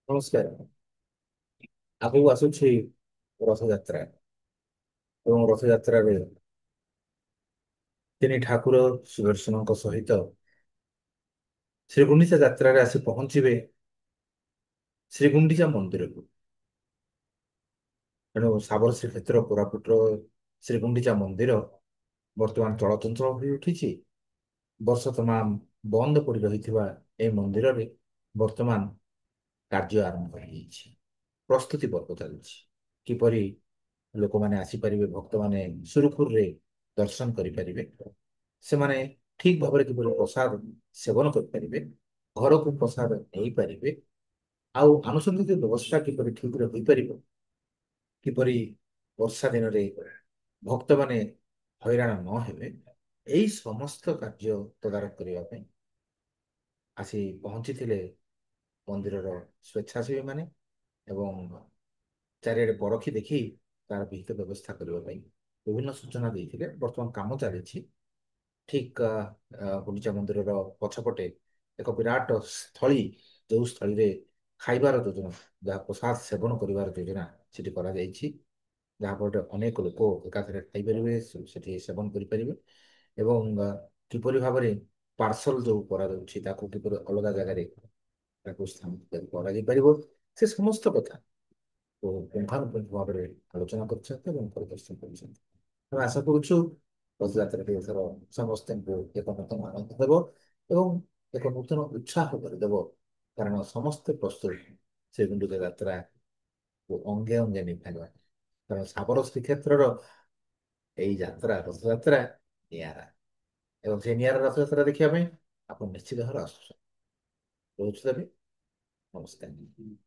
ନମସ୍କାର। ଆଗକୁ ଆସୁଛି ରଥଯାତ୍ରା ଏବଂ ରଥଯାତ୍ରାରେ ତିନି ଠାକୁର ସୁଦର୍ଶନଙ୍କ ସହିତ ଶ୍ରୀଗୁଣ୍ଡିଚା ଯାତ୍ରାରେ ଆସି ପହଞ୍ଚିବେ ଶ୍ରୀଗୁଣ୍ଡିଚା ମନ୍ଦିରକୁ। ତେଣୁ ଶାବର ଶ୍ରୀକ୍ଷେତ୍ର କୋରାପୁଟର ଶ୍ରୀଗୁଣ୍ଡିଚା ମନ୍ଦିର ବର୍ତ୍ତମାନ ଚଳଚଞ୍ଚଳ ହୋଇ ଉଠିଛି। ବର୍ଷ ତମାମ ବନ୍ଦ ପଡ଼ି ରହିଥିବା ଏହି ମନ୍ଦିରରେ ବର୍ତ୍ତମାନ କାର୍ଯ୍ୟ ଆରମ୍ଭ ହୋଇଯାଇଛି। ପ୍ରସ୍ତୁତି ପର୍ବ ଚାଲିଛି। କିପରି ଲୋକମାନେ ଆସିପାରିବେ, ଭକ୍ତମାନେ ସୁରୁଖୁରୁରେ ଦର୍ଶନ କରିପାରିବେ, ସେମାନେ ଠିକ ଭାବରେ କିପରି ପ୍ରସାଦ ସେବନ କରିପାରିବେ, ଘରକୁ ପ୍ରସାଦ ନେଇପାରିବେ, ଆଉ ଆନୁଷଙ୍ଗିକ ବ୍ୟବସ୍ଥା କିପରି ଠିକରେ ହୋଇପାରିବ, କିପରି ବର୍ଷା ଦିନରେ ଭକ୍ତମାନେ ହଇରାଣ ନ ହେବେ, ଏହି ସମସ୍ତ କାର୍ଯ୍ୟ ତଦାରଖ କରିବା ପାଇଁ ଆସି ପହଞ୍ଚିଥିଲେ ମନ୍ଦିରର ସ୍ୱେଚ୍ଛାସେବୀ ମାନେ ଏବଂ ଚାରିଆଡେ ପରଖି ଦେଖି ତାର ବିହିତ ବ୍ୟବସ୍ଥା କରିବା ପାଇଁ ବିଭିନ୍ନ ସୂଚନା ଦେଇଥିଲେ। ବର୍ତ୍ତମାନ କାମ ଚାଲିଛି। ଠିକ ଗୁଣ୍ଡିଚା ମନ୍ଦିରର ପଛପଟେ ଏକ ବିରାଟ ସ୍ଥଳୀ, ଯୋଉ ସ୍ଥଳୀରେ ଖାଇବାର ଯୋଜନା, ଯାହା ପ୍ରସାଦ ସେବନ କରିବାର ଯୋଜନା ସେଠି କରାଯାଇଛି। ଯାହାଫଳରେ ଅନେକ ଲୋକ ଏକାଥରେ ଖାଇପାରିବେ, ସେଠି ସେବନ କରିପାରିବେ ଏବଂ କିପରି ଭାବରେ ପାର୍ସଲ ଯୋଉ କରାଯାଉଛି ତାକୁ କିପରି ଅଲଗା ଜାଗାରେ ତାକୁ ସ୍ଥାନାନ୍ତରିତ କରାଯାଇପାରିବ, ସେ ସମସ୍ତ କଥା ପୁଙ୍ଖାନୁପୁଙ୍ଖ ଭାବରେ ଆଲୋଚନା କରିଛନ୍ତି ଏବଂ ପରିଦର୍ଶନ କରିଛନ୍ତି। ଆମେ ଆଶା କରୁଛୁ ରଥଯାତ୍ରାଟି ଏଥର ସମସ୍ତଙ୍କୁ ଏକ ନୂତନ ଆନନ୍ଦ ଦେବ ଏବଂ ଏକ ନୂତନ ଉତ୍ସାହ କରିଦେବ। କାରଣ ସମସ୍ତେ ପ୍ରସ୍ତୁତ ଶ୍ରୀଗୁଣ୍ଡିଚା ଯାତ୍ରାକୁ ଅଙ୍ଗେ ଅଙ୍ଗେ ନିଭାଇବା। କାରଣ ଶାବର ଶ୍ରୀକ୍ଷେତ୍ରର ଏଇ ଯାତ୍ରା, ରଥଯାତ୍ରା ନିଆରା, ଏବଂ ସେ ନିଆରା ରଥଯାତ୍ରା ଦେଖିବା ପାଇଁ ଆପଣ ନିଶ୍ଚିତ ଭାବରେ ଆସୁଛନ୍ତି। ରହୁଛି ତେବେ, ନମସ୍କାର।